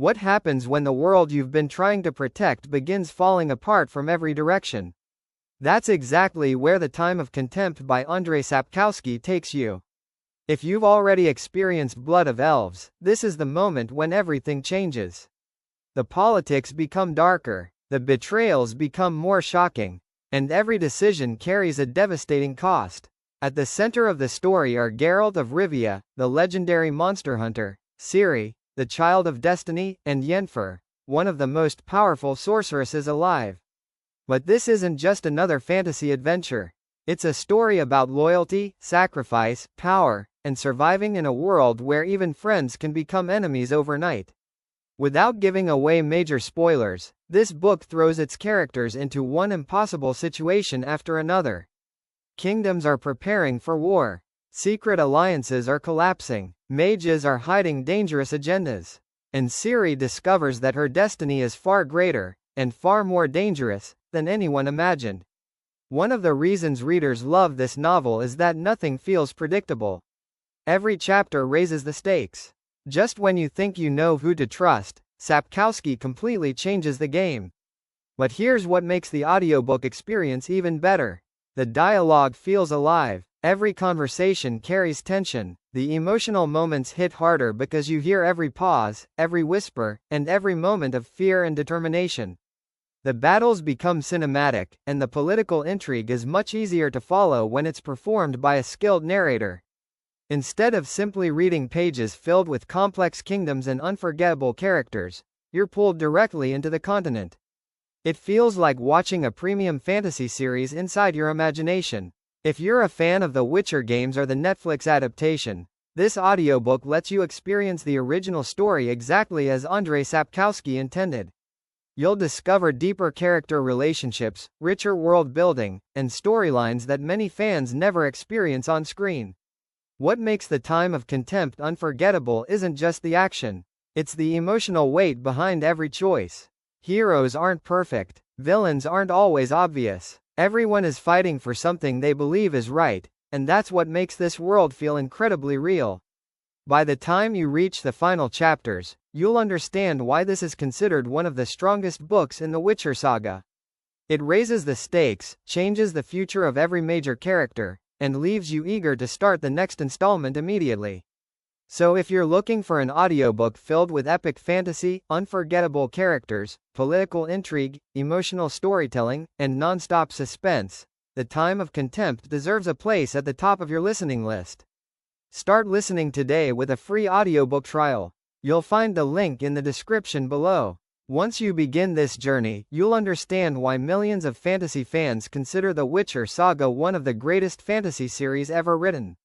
What happens when the world you've been trying to protect begins falling apart from every direction? That's exactly where The Time of Contempt by Andrzej Sapkowski takes you. If you've already experienced Blood of Elves, this is the moment when everything changes. The politics become darker, the betrayals become more shocking, and every decision carries a devastating cost. At the center of the story are Geralt of Rivia, the legendary monster hunter, Ciri, the child of destiny, and Yennefer, one of the most powerful sorceresses alive. But this isn't just another fantasy adventure. It's a story about loyalty, sacrifice, power, and surviving in a world where even friends can become enemies overnight. Without giving away major spoilers, this book throws its characters into one impossible situation after another. Kingdoms are preparing for war. Secret alliances are collapsing. Mages are hiding dangerous agendas. And Ciri discovers that her destiny is far greater, and far more dangerous, than anyone imagined. One of the reasons readers love this novel is that nothing feels predictable. Every chapter raises the stakes. Just when you think you know who to trust, Sapkowski completely changes the game. But here's what makes the audiobook experience even better. The dialogue feels alive. Every conversation carries tension. The emotional moments hit harder because you hear every pause, every whisper, and every moment of fear and determination. The battles become cinematic, and the political intrigue is much easier to follow when it's performed by a skilled narrator. Instead of simply reading pages filled with complex kingdoms and unforgettable characters, you're pulled directly into the continent. It feels like watching a premium fantasy series inside your imagination. If you're a fan of the Witcher games or the Netflix adaptation, this audiobook lets you experience the original story exactly as Andrzej Sapkowski intended. You'll discover deeper character relationships, richer world building, and storylines that many fans never experience on screen. What makes The Time of Contempt unforgettable isn't just the action. It's the emotional weight behind every choice. Heroes aren't perfect. Villains aren't always obvious. Everyone is fighting for something they believe is right, and that's what makes this world feel incredibly real. By the time you reach the final chapters, you'll understand why this is considered one of the strongest books in the Witcher Saga. It raises the stakes, changes the future of every major character, and leaves you eager to start the next installment immediately. So if you're looking for an audiobook filled with epic fantasy, unforgettable characters, political intrigue, emotional storytelling, and non-stop suspense, The Time of Contempt deserves a place at the top of your listening list. Start listening today with a free audiobook trial. You'll find the link in the description below. Once you begin this journey, you'll understand why millions of fantasy fans consider the Witcher Saga one of the greatest fantasy series ever written.